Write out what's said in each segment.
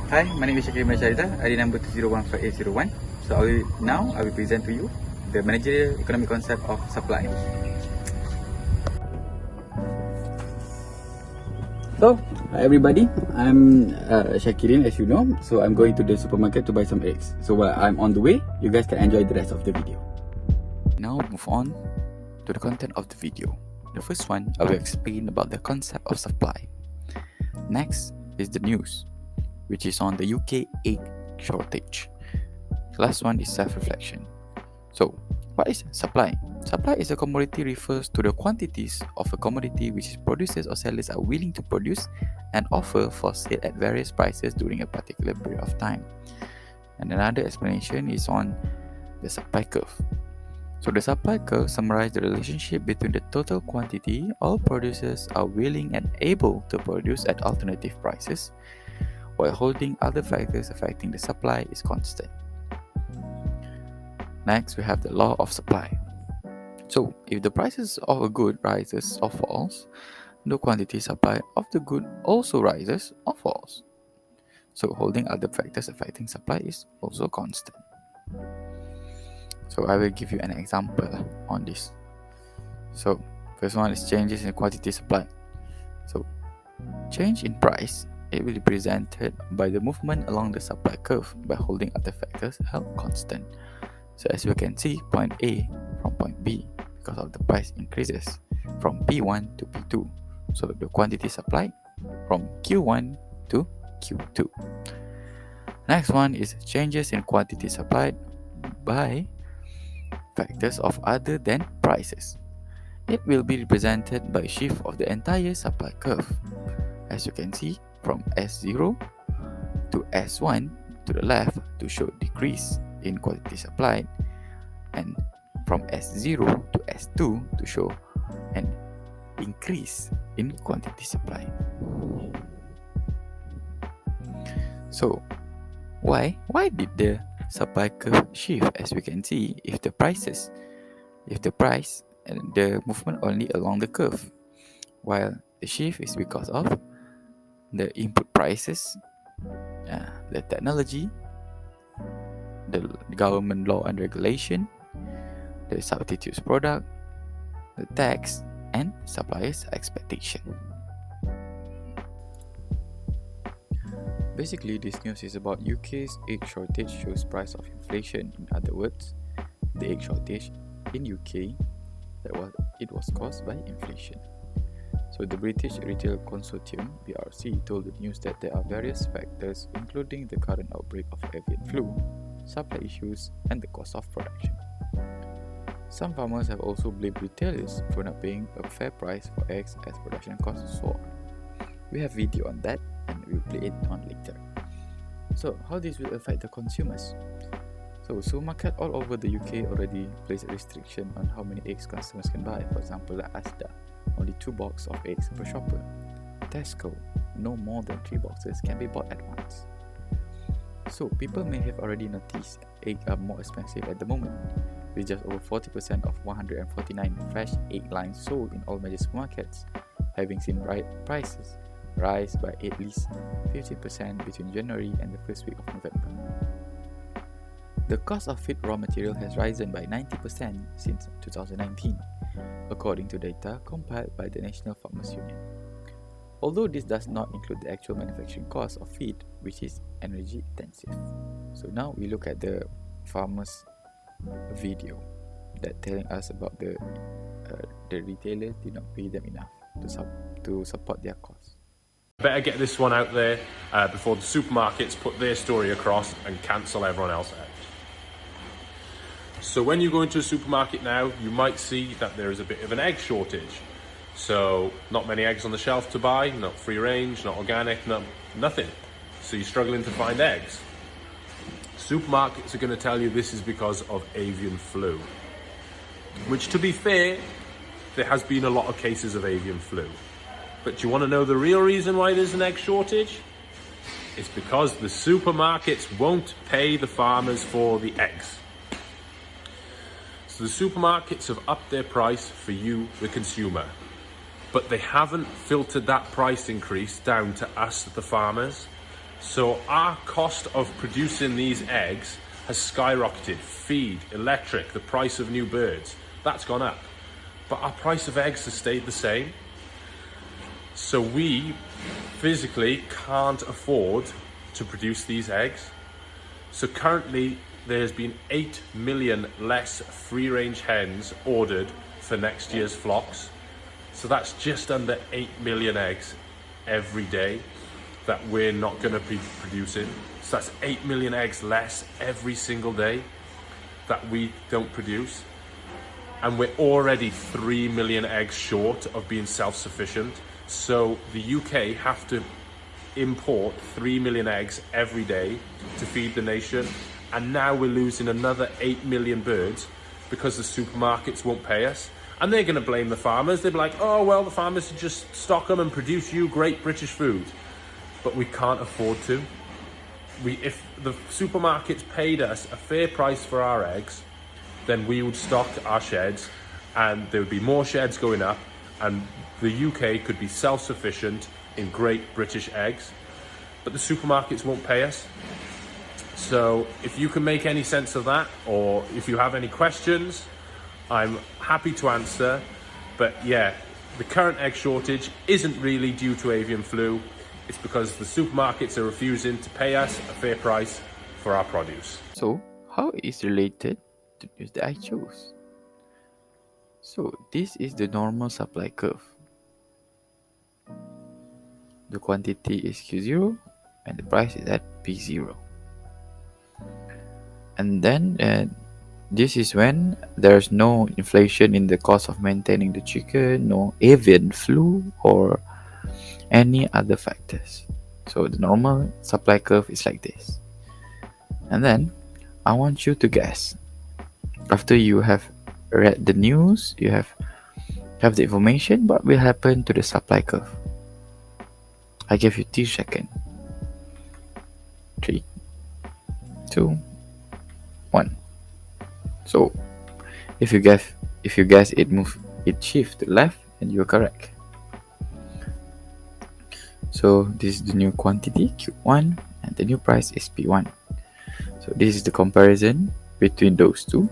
Hi, my name is Managerial, ID number 2015801. So I will present to you the managerial economic concept of supply. So, hi everybody, I'm Shakirin, as you know. So I'm going to the supermarket to buy some eggs. So while I'm on the way, you guys can enjoy the rest of the video. Now move on to the content of the video. The first one, I will explain about the concept of supply. Next is the news, which is on the UK egg shortage. The last one is self-reflection. So, what is supply? Supply is a commodity refers to the quantities of a commodity which producers or sellers are willing to produce and offer for sale at various prices during a particular period of time. And another explanation is on the supply curve. So the supply curve summarizes the relationship between the total quantity all producers are willing and able to produce at alternative prices, while holding other factors affecting the supply is constant. Next, we have the law of supply. So, if the prices of a good rises or falls, the quantity supply of the good also rises or falls. So, holding other factors affecting supply is also constant. So, I will give you an example on this. So, first one is changes in quantity supply. So, change in price, it will be represented by the movement along the supply curve by holding other factors held constant. So as you can see, point A from point B because of the price increases from P1 to P2. So the quantity supplied from Q1 to Q2. Next one is changes in quantity supplied by factors of other than prices. It will be represented by shift of the entire supply curve. As you can see, from S0 to S1 to the left to show decrease in quantity supplied, and from S0 to S2 to show an increase in quantity supplied. So why did the supply curve shift? As we can see, if the price and the movement only along the curve, while the shift is because of the input prices, the technology, the government law and regulation, the substitutes product, the tax, and suppliers' expectation. Basically, this news is about UK's egg shortage shows price of inflation. In other words, the egg shortage in UK it was caused by inflation. So the British Retail Consortium (BRC) told the news that there are various factors, including the current outbreak of avian flu, supply issues, and the cost of production. Some farmers have also blamed retailers for not paying a fair price for eggs as production costs soared. We have video on that and we'll play it on later. So how this will affect the consumers? So supermarkets all over the UK already place a restriction on how many eggs customers can buy. For example, like Asda, only 2 boxes of eggs per shopper. Tesco, no more than 3 boxes can be bought at once. So people may have already noticed eggs are more expensive at the moment, with just over 40% of 149 fresh egg lines sold in all major supermarkets having seen prices rise by at least 50% between January and the first week of November. The cost of feed raw material has risen by 90% since 2019, according to data compiled by the National Farmers Union. Although this does not include the actual manufacturing cost of feed, which is energy intensive. So now we look at the farmers' video that telling us about the retailers did not pay them enough to support their costs. Better get this one out there before the supermarkets put their story across and cancel everyone else out. So when you go into a supermarket now, you might see that there is a bit of an egg shortage. So not many eggs on the shelf to buy, not free range, not organic, nothing. So you're struggling to find eggs. Supermarkets are going to tell you this is because of avian flu. Which, to be fair, there has been a lot of cases of avian flu. But do you want to know the real reason why there's an egg shortage? It's because the supermarkets won't pay the farmers for the eggs. So the supermarkets have upped their price for you, the consumer. but they haven't filtered that price increase down to us, the farmers. So our cost of producing these eggs has skyrocketed. Feed, electric, the price of new birds, that's gone up. But our price of eggs has stayed the same. So we physically can't afford to produce these eggs. So currently there's been 8 million less free-range hens ordered for next year's flocks. So that's just under 8 million eggs every day that we're not going to be producing. So that's 8 million eggs less every single day that we don't produce. And we're already 3 million eggs short of being self-sufficient. So the UK have to import 3 million eggs every day to feed the nation. And now we're losing another 8 million birds because the supermarkets won't pay us. And they're going to blame the farmers. They'll be like, oh, well, the farmers should just stock them and produce you great British food. But we can't afford to. If the supermarkets paid us a fair price for our eggs, then we would stock our sheds and there would be more sheds going up and the UK could be self-sufficient in great British eggs. But the supermarkets won't pay us. So if you can make any sense of that, or if you have any questions, I'm happy to answer. But yeah, the current egg shortage isn't really due to avian flu. It's because the supermarkets are refusing to pay us a fair price for our produce. So, how is related to news that I chose? So, this is the normal supply curve. The quantity is Q0 and the price is at P0. And then this is when there's no inflation in the cost of maintaining the chicken, no avian flu or any other factors. So the normal supply curve is like this. And then I want you to guess. After you have read the news, you have the information, what will happen to the supply curve? I give you 3 seconds. 3, 2, 1. So if you guess it shifts to the left, and you're correct. So this is the new quantity Q1 and the new price is P1. So this is the comparison between those two.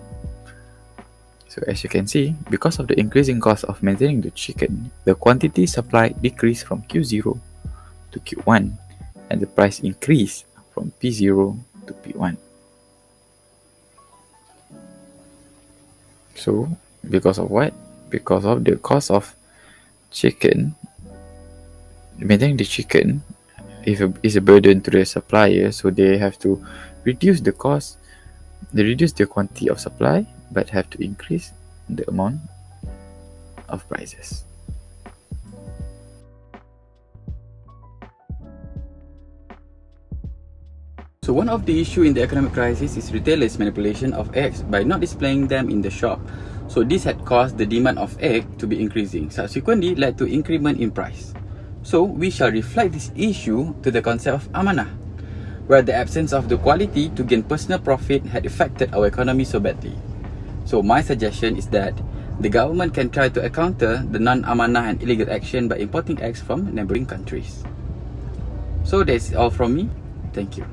So as you can see, because of the increasing cost of maintaining the chicken, the quantity supplied decreased from Q0 to Q1 and the price increased from P0 to P1. So because of what? Because of the cost of chicken, maintaining the chicken is a burden to the supplier, so they have to reduce the cost. They reduce the quantity of supply but have to increase the amount of prices. So one of the issue in the economic crisis is retailers' manipulation of eggs by not displaying them in the shop. So this had caused the demand of egg to be increasing, subsequently led to increment in price. So we shall reflect this issue to the concept of amanah, where the absence of the quality to gain personal profit had affected our economy so badly. So my suggestion is that the government can try to counter the non-amanah and illegal action by importing eggs from neighboring countries. So that's all from me. Thank you.